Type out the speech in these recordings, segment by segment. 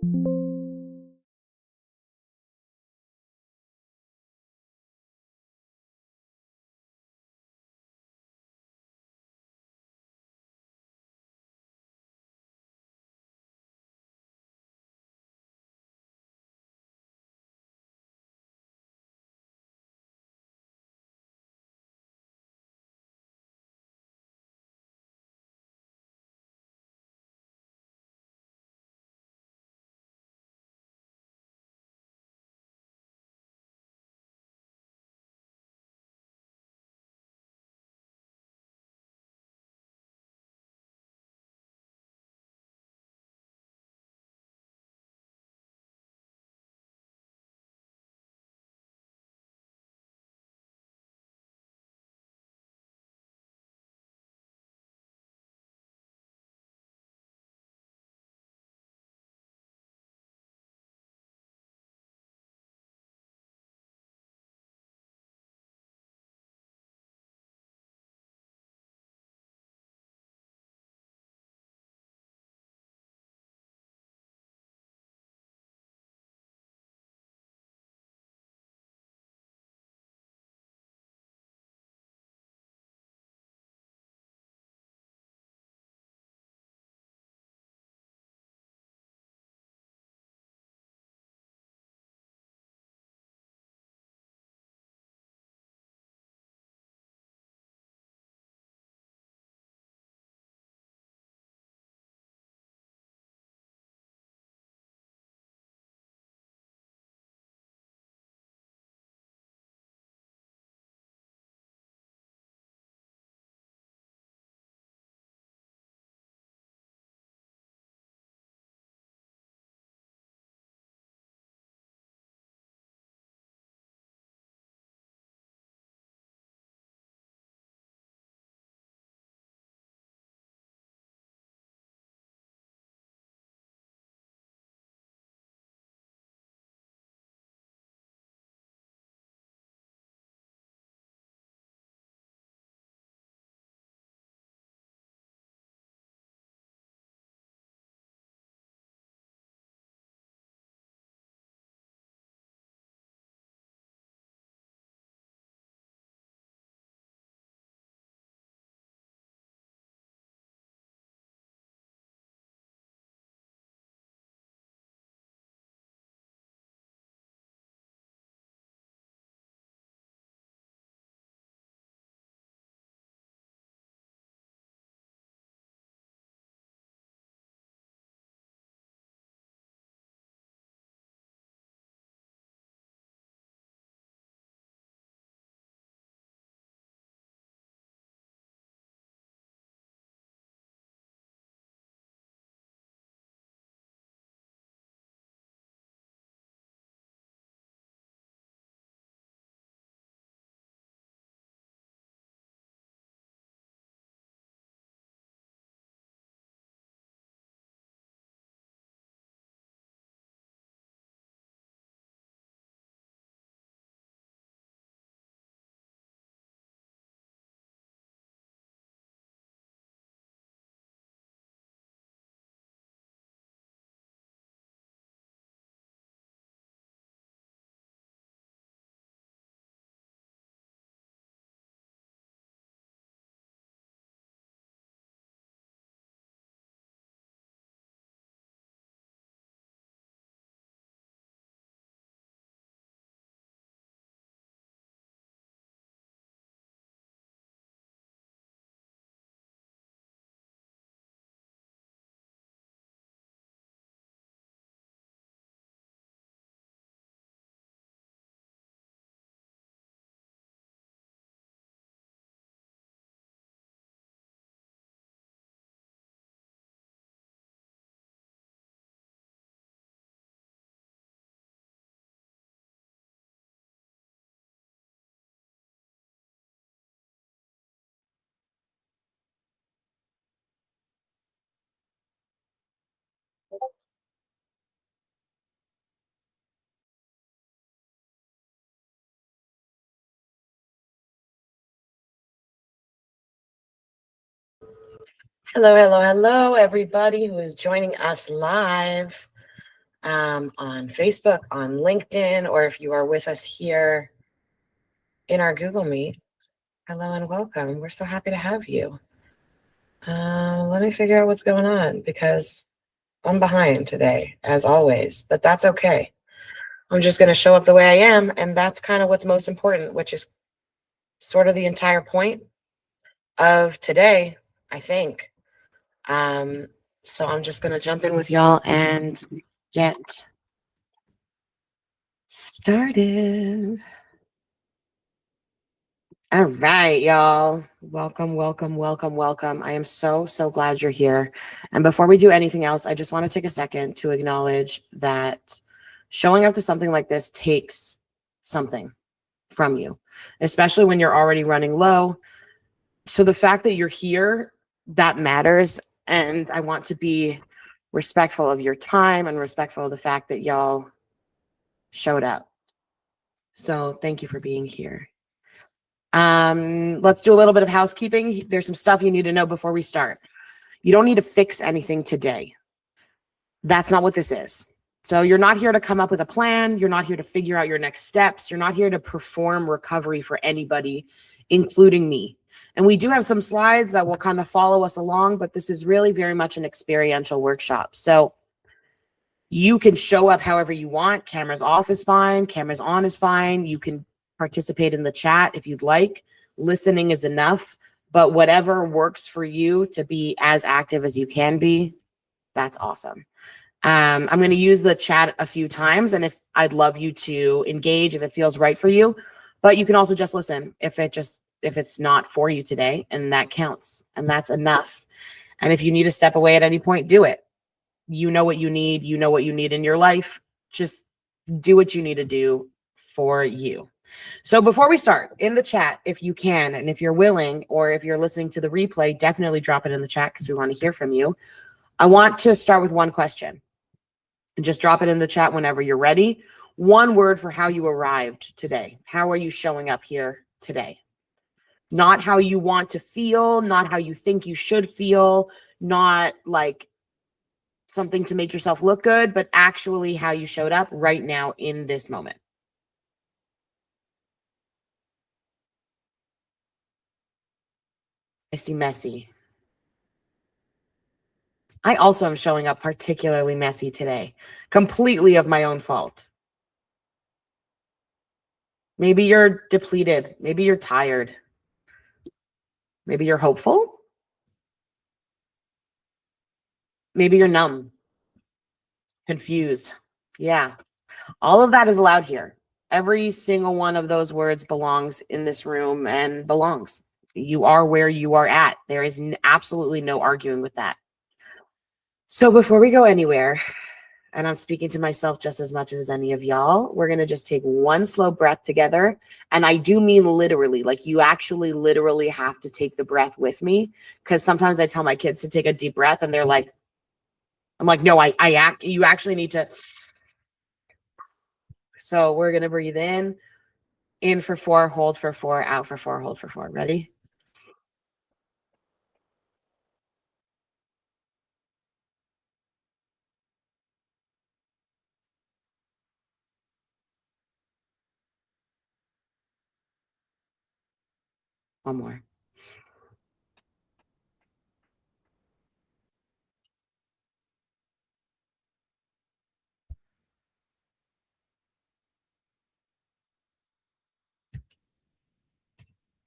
Hello, hello, hello, everybody who is joining us live. on Facebook, on LinkedIn, or if you are with us here in our Google Meet, hello and welcome. We're so happy to have you. Let me figure out what's going on because I'm behind today, as always, but that's okay. I'm just going to show up the way I am, and that's kind of what's most important, which is sort of the entire point of today, I think. So I'm just going to jump in with y'all and get started. All right, y'all. Welcome, welcome, welcome, welcome. I am so glad you're here. And before we do anything else, I just want to take a second to acknowledge that showing up to something like this takes something from you, especially when you're already running low. So the fact that you're here, that matters. And I want to be respectful of your time and respectful of the fact that y'all showed up. So thank you for being here. Let's do a little bit of housekeeping. There's some stuff you need to know before we start. You don't need to fix anything today. That's not what this is. So you're not here to come up with a plan. You're not here to figure out your next steps. You're not here to perform recovery for anybody, including me. And we do have some slides that will kind of follow us along, but this is really very much an experiential workshop. So you can show up however you want. Cameras off is fine. Cameras on is fine. You can participate in the chat if you'd like. Listening is enough, but whatever works for you to be as active as you can be, that's awesome. I'm going to use the chat a few times, and if I'd love you to engage if it feels right for you, but you can also just listen if it's not for you today, and that counts, and that's enough. And if you need to step away at any point, do it. You know what you need. You know what you need in your life. Just do what you need to do for you. So before we start, in the chat, if you can, and if you're willing, or if you're listening to the replay, definitely drop it in the chat because we want to hear from you. I want to start with one question. And just drop it in the chat whenever you're ready. One word for how you arrived today. How are you showing up here today? Not how you want to feel, not how you think you should feel, not like something to make yourself look good, but actually how you showed up right now in this moment. I see messy. I also am showing up particularly messy today, completely of my own fault. Maybe you're depleted. Maybe you're tired. Maybe you're hopeful. Maybe you're numb, confused. Yeah. All of that is allowed here. Every single one of those words belongs in this room and belongs. You are where you are at. There is absolutely no arguing with that. So before we go anywhere, and I'm speaking to myself just as much as any of y'all, we're going to just take one slow breath together. And I do mean literally, like you actually literally have to take the breath with me. Because sometimes I tell my kids to take a deep breath and they're like, I'm like, no, you actually need to. So we're going to breathe in for 4, hold for 4, out for 4, hold for 4. Ready? One more.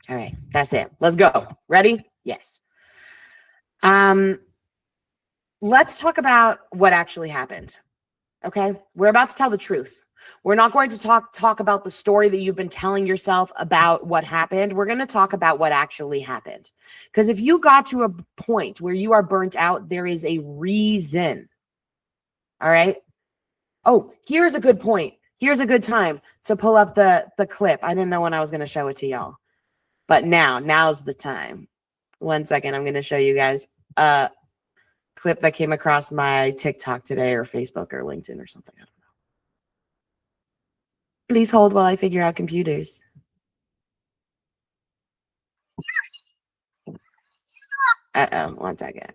All right, that's it. Let's go. Ready? Yes. Let's talk about what actually happened. Okay, we're about to tell the truth. We're not going to talk about the story that you've been telling yourself about what happened. We're going to talk about what actually happened. Because if you got to a point where you are burnt out, there is a reason. All right. Oh, here's a good point. Here's a good time to pull up the clip. I didn't know when I was going to show it to y'all, but now's the time. 1 second. I'm going to show you guys a clip that came across my TikTok today, or Facebook, or LinkedIn, or something. I don't know. Please hold while I figure out computers. Uh-oh, 1 second.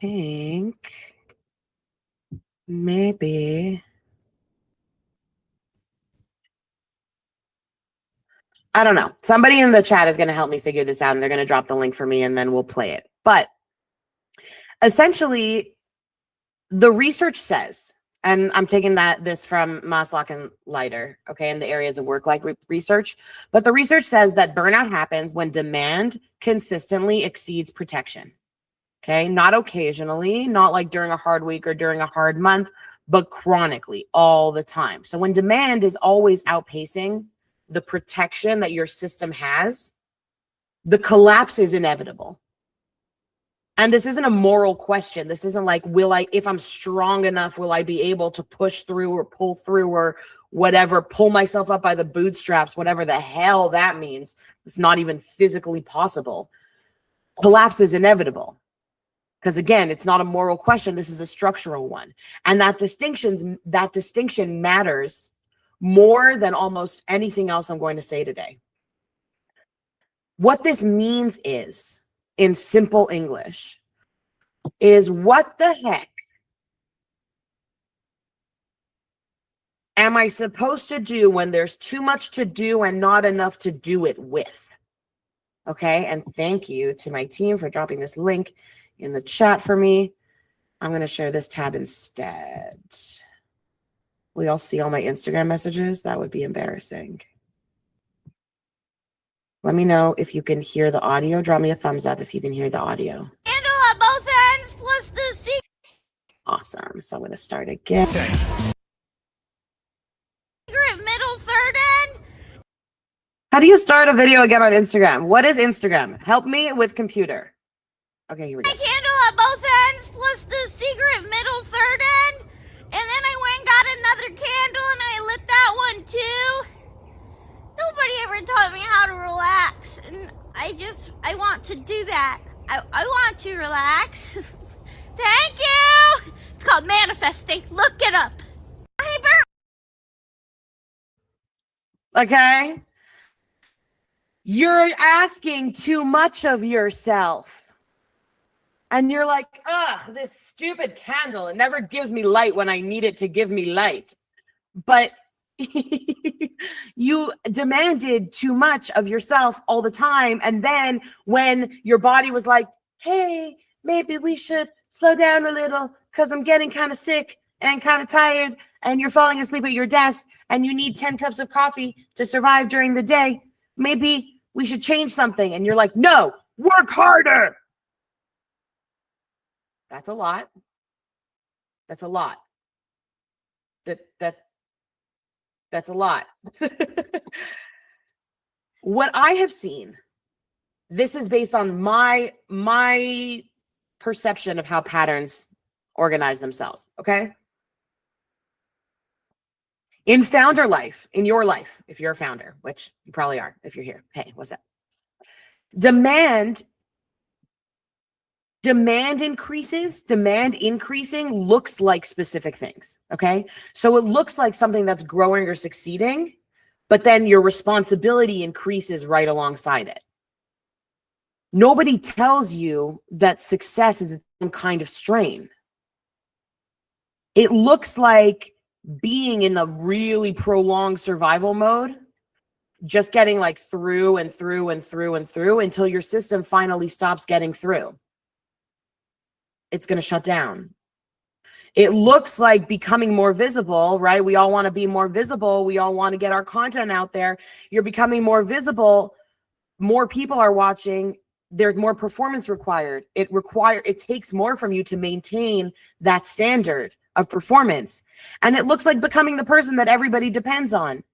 think maybe, I don't know. Somebody in the chat is going to help me figure this out, and they're going to drop the link for me, and then we'll play it. But essentially, the research says, and I'm taking this from Maslow and Leiter, okay, in the areas of work-life research, but the research says that burnout happens when demand consistently exceeds protection, okay? Not occasionally, not like during a hard week or during a hard month, but chronically, all the time. So when demand is always outpacing the protection that your system has, the collapse is inevitable. And this isn't a moral question. This isn't like, if I'm strong enough, will I be able to push through or pull through or whatever, pull myself up by the bootstraps, whatever the hell that means. It's not even physically possible. Collapse is inevitable. Because again, it's not a moral question. This is a structural one. And that distinction matters more than almost anything else I'm going to say today. What this means is, in simple English, is what the heck am I supposed to do when there's too much to do and not enough to do it with? Okay, and thank you to my team for dropping this link in the chat for me. I'm going to share this tab instead. Will y'all see all my Instagram messages? That would be embarrassing. Let me know if you can hear the audio. Drop me a thumbs up if you can hear the audio. Handle on both ends plus the secret. Awesome. So I'm going to start again. Secret middle third end. How do you start a video again on Instagram? What is Instagram? Help me with computer. Okay, here we go. Candle on both ends plus the secret middle third end. And then I went and got another candle and I lit that one too. Nobody ever taught me how to relax. And I want to do that. I want to relax. Thank you. It's called manifesting. Look it up. Hey, Okay. You're asking too much of yourself. And you're like, this stupid candle, it never gives me light when I need it to give me light. But you demanded too much of yourself all the time. And then when your body was like, hey, maybe we should slow down a little because I'm getting kind of sick and kind of tired and you're falling asleep at your desk and you need 10 cups of coffee to survive during the day. Maybe we should change something. And you're like, no, work harder. That's a lot. That's a lot. That's a lot. What I have seen, this is based on my perception of how patterns organize themselves, okay? In founder life, in your life, if you're a founder, which you probably are if you're here. Hey, what's up? Demand increasing looks like specific things, okay? So it looks like something that's growing or succeeding, but then your responsibility increases right alongside it. Nobody tells you that success is some kind of strain. It looks like being in a really prolonged survival mode, just getting like through and through and through and through until your system finally stops getting through. It's going to shut down. It looks like becoming more visible, right? We all want to be more visible. We all want to get our content out there. You're becoming more visible. More people are watching. There's more performance required. It takes more from you to maintain that standard of performance. And it looks like becoming the person that everybody depends on.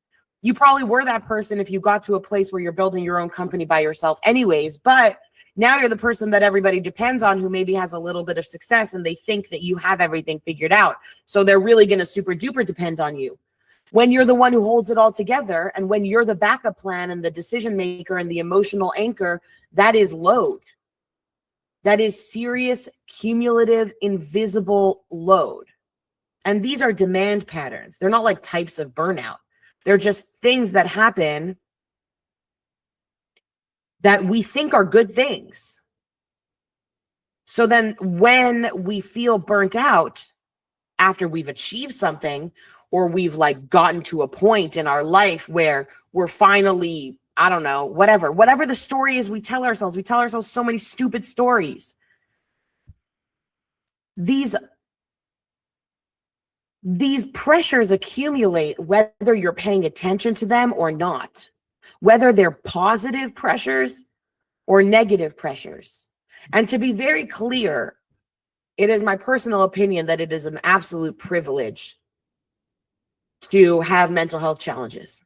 You probably were that person if you got to a place where you're building your own company by yourself anyways, but now you're the person that everybody depends on who maybe has a little bit of success and they think that you have everything figured out. So they're really going to super duper depend on you. When you're the one who holds it all together and when you're the backup plan and the decision maker and the emotional anchor, that is load. That is serious, cumulative, invisible load. And these are demand patterns. They're not like types of burnout. They're just things that happen that we think are good things. So then when we feel burnt out after we've achieved something, or we've like gotten to a point in our life where we're finally, I don't know, whatever the story is we tell ourselves so many stupid stories. These pressures accumulate whether you're paying attention to them or not, whether they're positive pressures or negative pressures. And to be very clear, it is my personal opinion that it is an absolute privilege to have mental health challenges.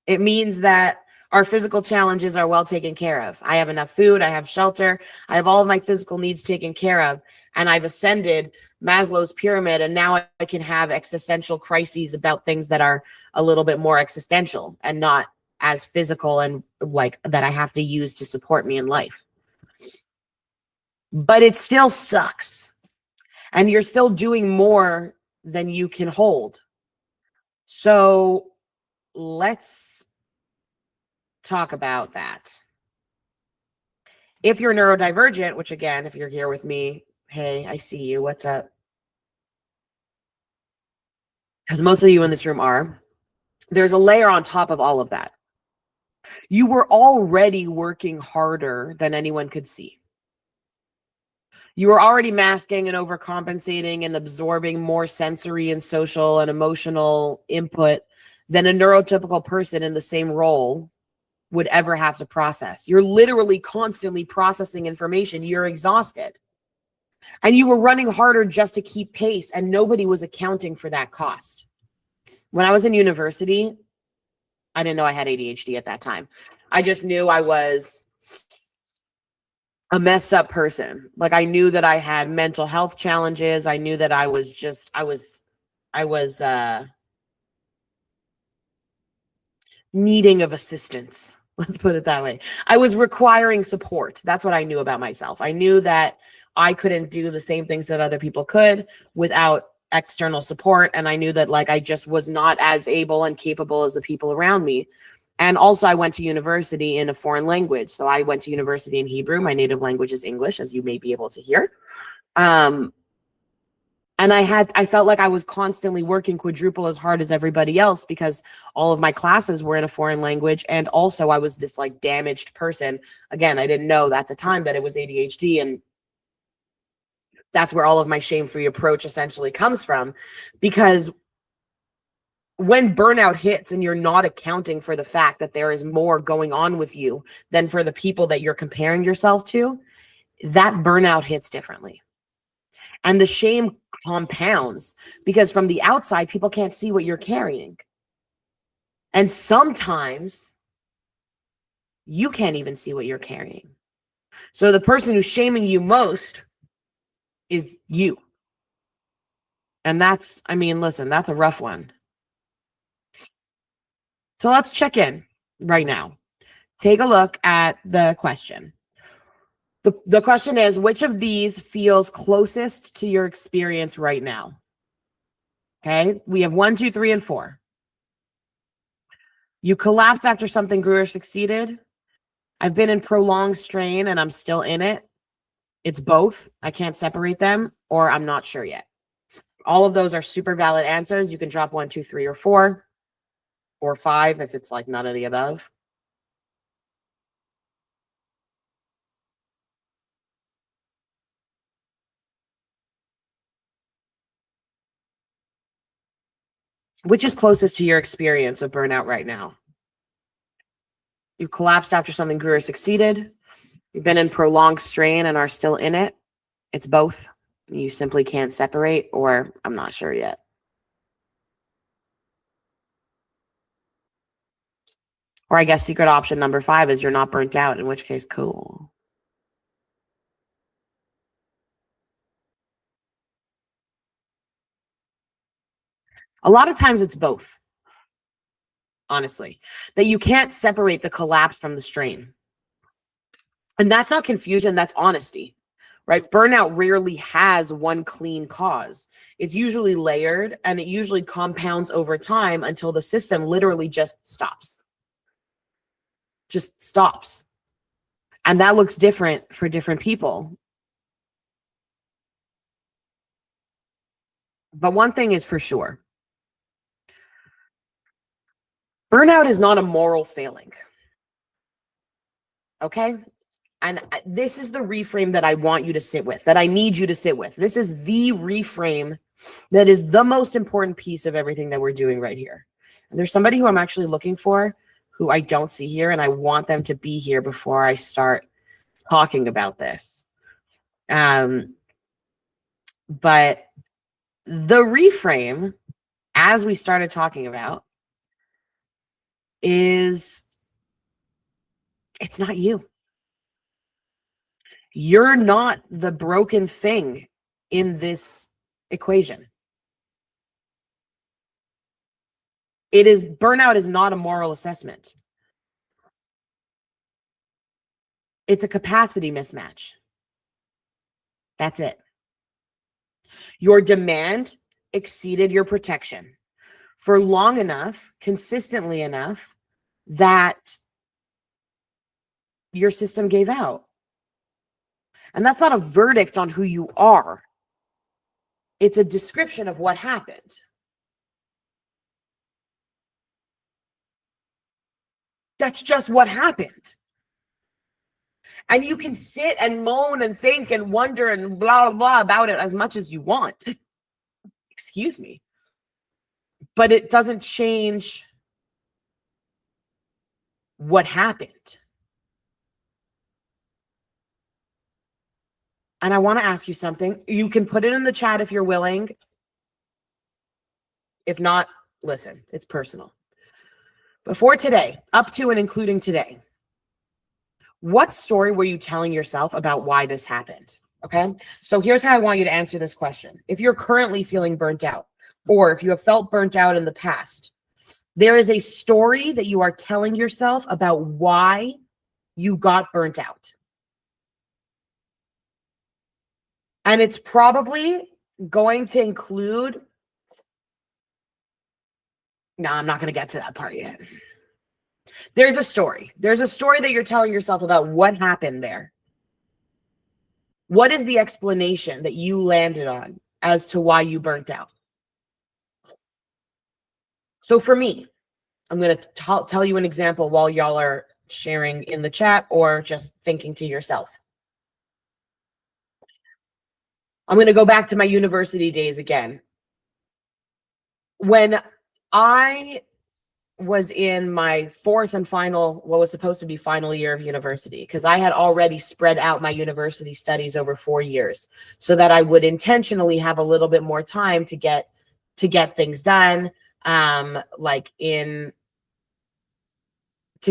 It means that our physical challenges are well taken care of. I have enough food, I have shelter, I have all of my physical needs taken care of, and I've ascended Maslow's pyramid, and now I can have existential crises about things that are a little bit more existential and not as physical and like that I have to use to support me in life. But it still sucks. And you're still doing more than you can hold. So let's talk about that. If you're neurodivergent, which again, if you're here with me, hey, I see you. What's up? Because most of you in this room are. There's a layer on top of all of that. You were already working harder than anyone could see. You were already masking and overcompensating and absorbing more sensory and social and emotional input than a neurotypical person in the same role would ever have to process. You're literally constantly processing information. You're exhausted. And you were running harder just to keep pace, and nobody was accounting for that cost. When I was in university, I didn't know I had ADHD at that time. I just knew I was a messed up person. Like I knew that I had mental health challenges. I knew that I was needing of assistance. Let's put it that way. I was requiring support. That's what I knew about myself. I knew that I couldn't do the same things that other people could without external support. And I knew that like I just was not as able and capable as the people around me. And also I went to university in a foreign language. So I went to university in Hebrew. My native language is English, as you may be able to hear. And I felt like I was constantly working quadruple as hard as everybody else because all of my classes were in a foreign language. And also I was this like damaged person. Again, I didn't know at the time that it was ADHD, and that's where all of my shame-free approach essentially comes from. Because when burnout hits and you're not accounting for the fact that there is more going on with you than for the people that you're comparing yourself to, that burnout hits differently. And the shame compounds because from the outside, people can't see what you're carrying. And sometimes you can't even see what you're carrying. So the person who's shaming you most is you. And that's, I mean, listen, that's a rough one. So let's check in right now. Take a look at the question. The question is, which of these feels closest to your experience right now? Okay, we have 1, 2, 3, and 4. You collapsed after something grew or succeeded. I've been in prolonged strain and I'm still in it. It's both. I can't separate them, or I'm not sure yet. All of those are super valid answers. You can drop 1, 2, 3, or 4, or 5 if it's like none of the above. Which is closest to your experience of burnout right now? You collapsed after something grew or succeeded. You've been in prolonged strain and are still in it. It's both. You simply can't separate, or I'm not sure yet. Or I guess secret option number 5 is you're not burnt out, in which case, cool. A lot of times it's both, honestly, that you can't separate the collapse from the strain. And that's not confusion, that's honesty, right? Burnout rarely has one clean cause. It's usually layered, and it usually compounds over time until the system literally just stops. And that looks different for different people. But one thing is for sure, burnout is not a moral failing. Okay? And this is the reframe that I want you to sit with, that I need you to sit with. This is the reframe that is the most important piece of everything that we're doing right here. And there's somebody who I'm actually looking for who I don't see here, and I want them to be here before I start talking about this. But the reframe, as we started talking about, is it's not you. You're not the broken thing in this equation. Burnout is not a moral assessment. It's a capacity mismatch. That's it. Your demand exceeded your protection for long enough, consistently enough, that your system gave out. And that's not a verdict on who you are. It's a description of what happened. That's just what happened. And you can sit and moan and think and wonder and blah, blah, blah about it as much as you want. Excuse me. But it doesn't change what happened. And I want to ask you something. You can put it in the chat if you're willing. If not, listen, it's personal. Before today, up to and including today, what story were you telling yourself about why this happened? Okay. So here's how I want you to answer this question. If you're currently feeling burnt out, or if you have felt burnt out in the past, there is a story that you are telling yourself about why you got burnt out. And it's probably going to include, no, I'm not going to get to that part yet. There's a story. There's a story that you're telling yourself about what happened there. What is the explanation that you landed on as to why you burnt out? So for me, I'm going to tell you an example while y'all are sharing in the chat or just thinking to yourself. I'm going to go back to my university days again. When I was in my fourth and final, what was supposed to be final year of university, because I had already spread out my university studies over 4 years so that I would intentionally have a little bit more time to get things done, to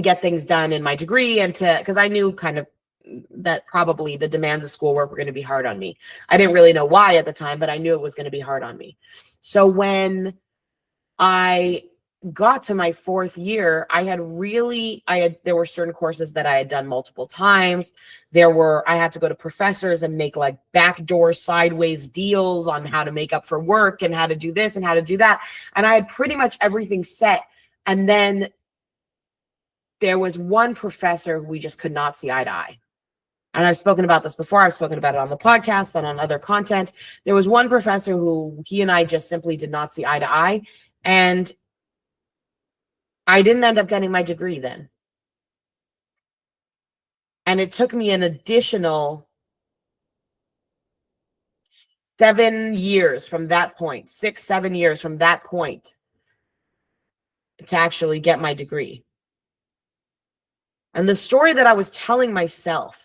get things done in my degree, and because I knew kind of that probably the demands of schoolwork were going to be hard on me. I didn't really know why at the time, but I knew it was going to be hard on me. So when I got to my fourth year, there were certain courses that I had done multiple times. I had to go to professors and make like backdoor sideways deals on how to make up for work and how to do this and how to do that. And I had pretty much everything set. And then there was one professor who we just could not see eye to eye. And I've spoken about this before. I've spoken about it on the podcast and on other content. There was one professor who he and I just simply did not see eye to eye. And I didn't end up getting my degree then. And it took me an additional 7 years from that point, 6, 7 years from that point to actually get my degree. And the story that I was telling myself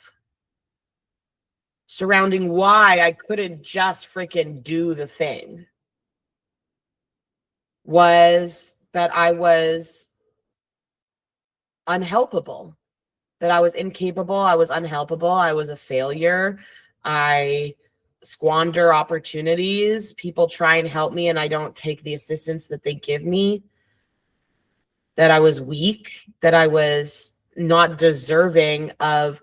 surrounding why I couldn't just freaking do the thing was that I was unhelpable, that I was incapable, I was unhelpable, I was a failure, I squander opportunities, people try and help me and I don't take the assistance that they give me, that I was weak, that I was not deserving of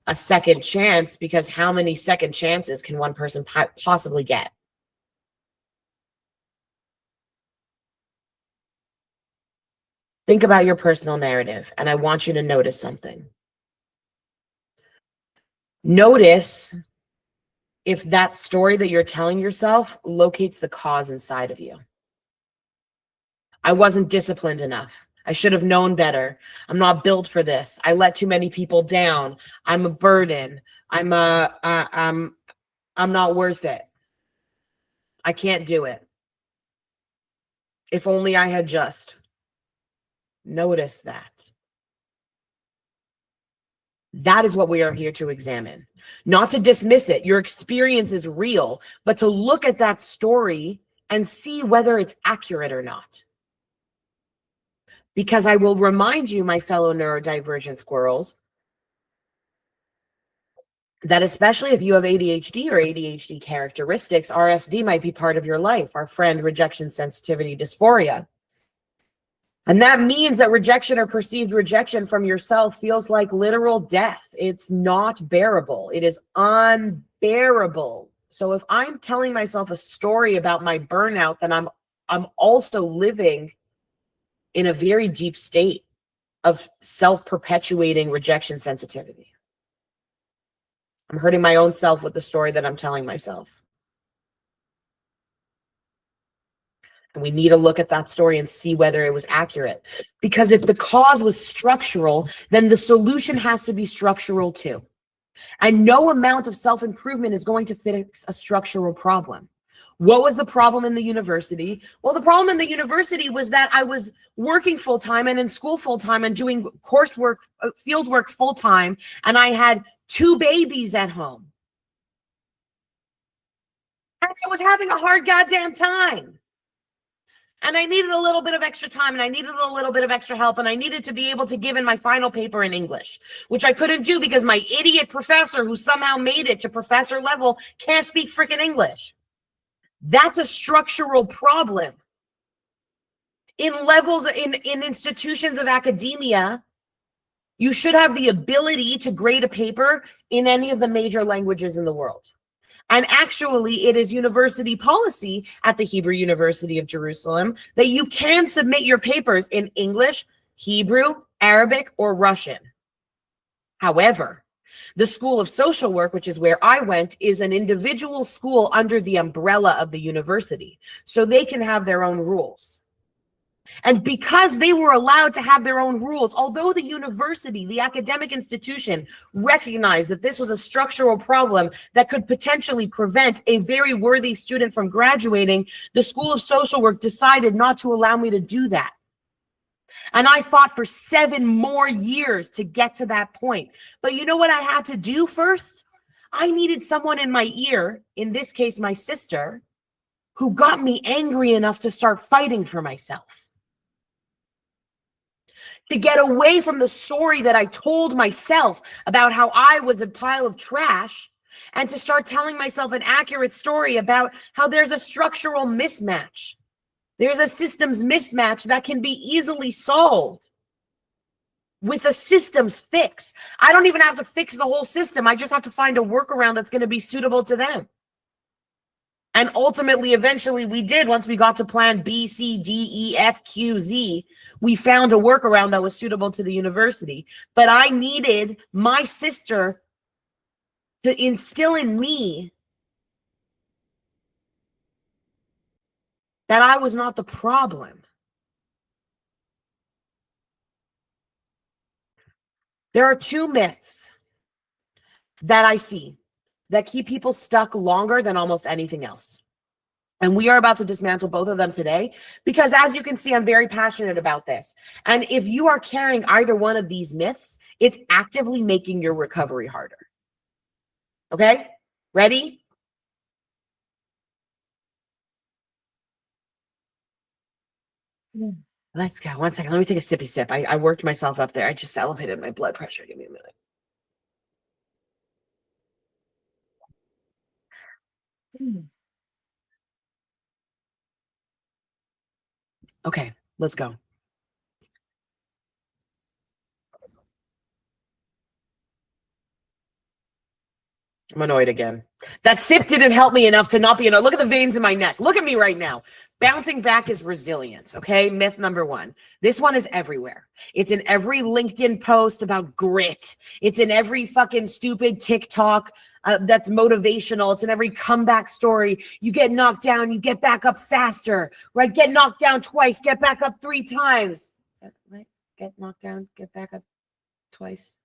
a second chance, because how many second chances can one person possibly get? Think about your personal narrative, and I want you to notice something. Notice if that story that you're telling yourself locates the cause inside of you. I wasn't disciplined enough. I should have known better. I'm not built for this. I let too many people down. I'm a burden. I'm not worth it. I can't do it. If only I had just noticed that. That is what we are here to examine. Not to dismiss it. Your experience is real, but to look at that story and see whether it's accurate or not. Because I will remind you, my fellow neurodivergent squirrels, that especially if you have ADHD or ADHD characteristics, RSD might be part of your life, our friend rejection sensitivity dysphoria. And that means that rejection or perceived rejection from yourself feels like literal death. It's not bearable. It is unbearable. So if I'm telling myself a story about my burnout, then I'm also living in a very deep state of self-perpetuating rejection sensitivity. I'm hurting my own self with the story that I'm telling myself. And we need to look at that story and see whether it was accurate. Because if the cause was structural, then the solution has to be structural too. And no amount of self-improvement is going to fix a structural problem. What was the problem in the university? Well, the problem in the university was that I was working full-time and in school full-time and doing coursework, field work full-time, and I had 2 babies at home. And I was having a hard goddamn time. And I needed a little bit of extra time, and I needed a little bit of extra help, and I needed to be able to give in my final paper in English, which I couldn't do because my idiot professor, who somehow made it to professor level, can't speak freaking English. That's a structural problem. In levels, in institutions of academia, you should have the ability to grade a paper in any of the major languages in the world. And actually, it is university policy at the Hebrew University of Jerusalem that you can submit your papers in English, Hebrew, Arabic, or Russian. However, the School of Social Work, which is where I went, is an individual school under the umbrella of the university. So they can have their own rules. And because they were allowed to have their own rules, although the university, the academic institution, recognized that this was a structural problem that could potentially prevent a very worthy student from graduating, the School of Social Work decided not to allow me to do that. And I fought for 7 more years to get to that point. But you know what I had to do first? I needed someone in my ear, in this case, my sister, who got me angry enough to start fighting for myself. To get away from the story that I told myself about how I was a pile of trash, and to start telling myself an accurate story about how there's a structural mismatch. There's a systems mismatch that can be easily solved with a systems fix. I don't even have to fix the whole system. I just have to find a workaround that's going to be suitable to them. And ultimately, eventually we did. Once we got to plan B, C, D, E, F, Q, Z, we found a workaround that was suitable to the university. But I needed my sister to instill in me that I was not the problem. There are 2 myths that I see that keep people stuck longer than almost anything else. And we are about to dismantle both of them today because, as you can see, I'm very passionate about this. And if you are carrying either one of these myths, it's actively making your recovery harder. Okay? Ready? Let's go. 1 second. Let me take a sippy sip. I worked myself up there. I just elevated my blood pressure. Give me a minute. Okay, let's go. I'm annoyed again. That sip didn't help me enough to not be annoyed. Look at the veins in my neck. Look at me right now. Bouncing back is resilience, okay? Myth number one. This one is everywhere. It's in every LinkedIn post about grit. It's in every fucking stupid TikTok that's motivational. It's in every comeback story. You get knocked down, you get back up faster, right? Get knocked down twice, get back up 3 times. Is that right? Get knocked down, get back up twice.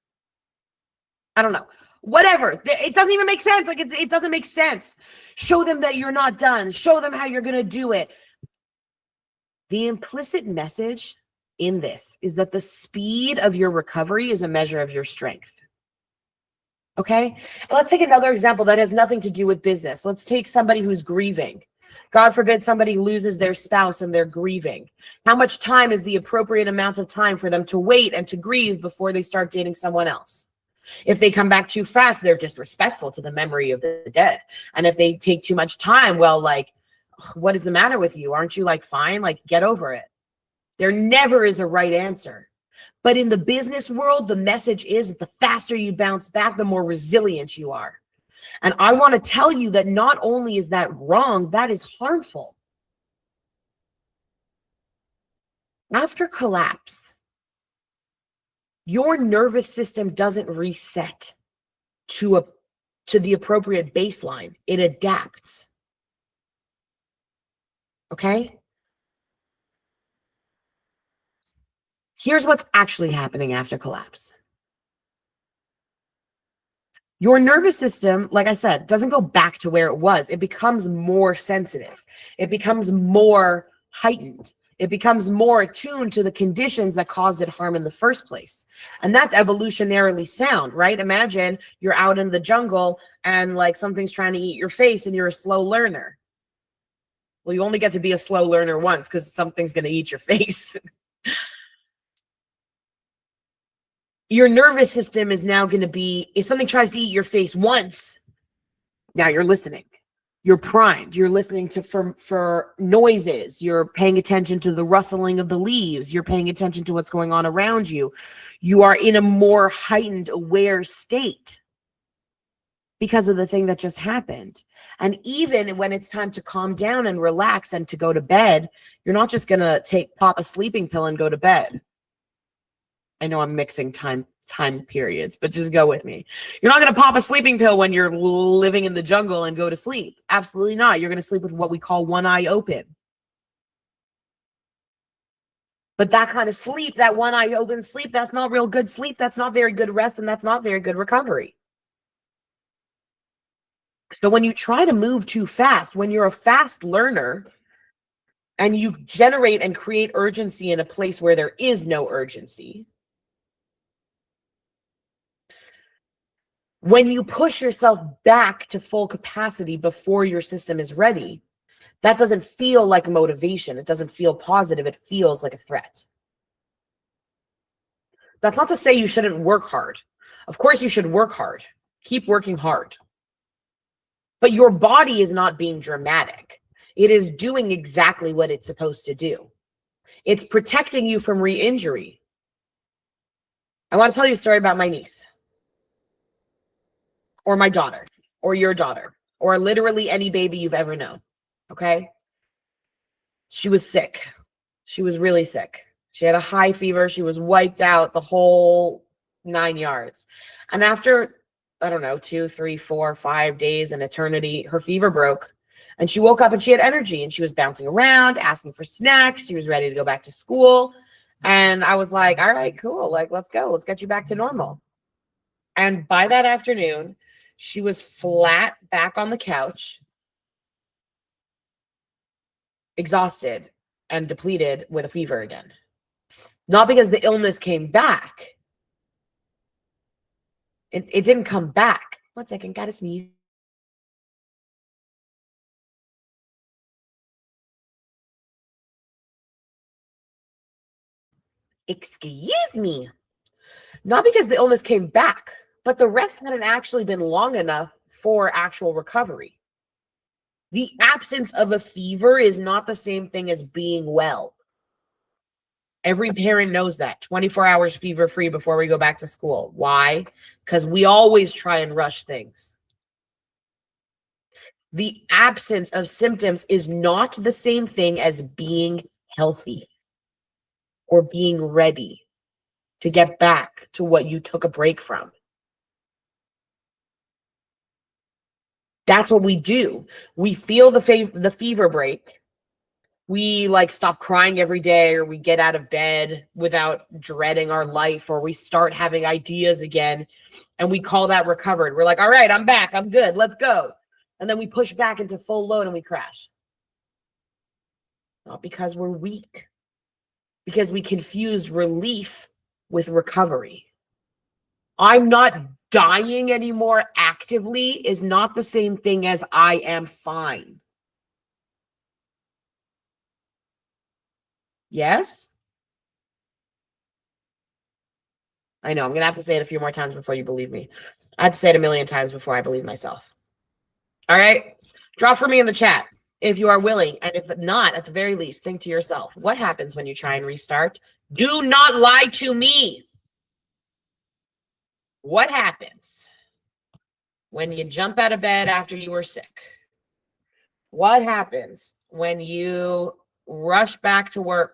I don't know. Whatever. It doesn't even make sense. Like it doesn't make sense. Show them that you're not done. Show them how you're going to do it. The implicit message in this is that the speed of your recovery is a measure of your strength. Okay? Let's take another example that has nothing to do with business. Let's take somebody who's grieving. God forbid somebody loses their spouse and they're grieving. How much time is the appropriate amount of time for them to wait and to grieve before they start dating someone else? If they come back too fast, they're disrespectful to the memory of the dead. And if they take too much time, well, like, what is the matter with you? Aren't you like fine? Like, get over it. There never is a right answer. But in the business world, the message is that the faster you bounce back, the more resilient you are. And I want to tell you that not only is that wrong, that is harmful. After collapse, your nervous system doesn't reset to the appropriate baseline. It adapts. Okay? Here's what's actually happening after collapse. Your nervous system, like I said, doesn't go back to where it was. It becomes more sensitive. It becomes more heightened. It becomes more attuned to the conditions that caused it harm in the first place. And that's evolutionarily sound, right? Imagine you're out in the jungle and like something's trying to eat your face and you're a slow learner. Well, you only get to be a slow learner once because something's going to eat your face. Your nervous system is now going to be, if something tries to eat your face once, now you're listening. You're primed. You're listening to for noises. You're paying attention to the rustling of the leaves. You're paying attention to what's going on around you. You are in a more heightened, aware state because of the thing that just happened. And even when it's time to calm down and relax and to go to bed, you're not just going to pop a sleeping pill and go to bed. I know I'm mixing time periods, but just go with me. You're not going to pop a sleeping pill when you're living in the jungle and go to sleep. Absolutely not. You're going to sleep with what we call one eye open. But that kind of sleep, that one eye open sleep, that's not real good sleep. That's not very good rest, and that's not very good recovery. So when you try to move too fast, when you're a fast learner and you generate and create urgency in a place where there is no urgency, when you push yourself back to full capacity before your system is ready, that doesn't feel like motivation. It doesn't feel positive. It feels like a threat. That's not to say you shouldn't work hard. Of course you should work hard. Keep working hard. But your body is not being dramatic. It is doing exactly what it's supposed to do. It's protecting you from re-injury. I want to tell you a story about my niece. Or my daughter, or your daughter, or literally any baby you've ever known, okay? She was sick. She was really sick. She had a high fever. She was wiped out, the whole 9 yards. And after, I don't know, 2, 3, 4, 5 days, an eternity, her fever broke. And she woke up and she had energy and she was bouncing around, asking for snacks. She was ready to go back to school. And I was like, all right, cool. Like, let's go. Let's get you back to normal. And by that afternoon, she was flat back on the couch, exhausted and depleted with a fever again. Not because the illness came back. It didn't come back. 1 second, gotta sneeze. Excuse me. Not because the illness came back, but the rest hadn't actually been long enough for actual recovery. The absence of a fever is not the same thing as being well. Every parent knows that. 24 hours fever free before we go back to school. Why? Because we always try and rush things. The absence of symptoms is not the same thing as being healthy or being ready to get back to what you took a break from. That's what we do. We feel the fever break. We like stop crying every day, or we get out of bed without dreading our life, or we start having ideas again, and we call that recovered. We're like, all right, I'm back. I'm good. Let's go. And then we push back into full load and we crash. Not because we're weak, because we confused relief with recovery. I'm not dying anymore actively is not the same thing as I am fine. Yes? I know, I'm going to have to say it a few more times before you believe me. I have to say it a million times before I believe myself. All right? Drop for me in the chat if you are willing. And if not, at the very least, think to yourself, what happens when you try and restart? Do not lie to me. What happens when you jump out of bed after you were sick? What happens when you rush back to work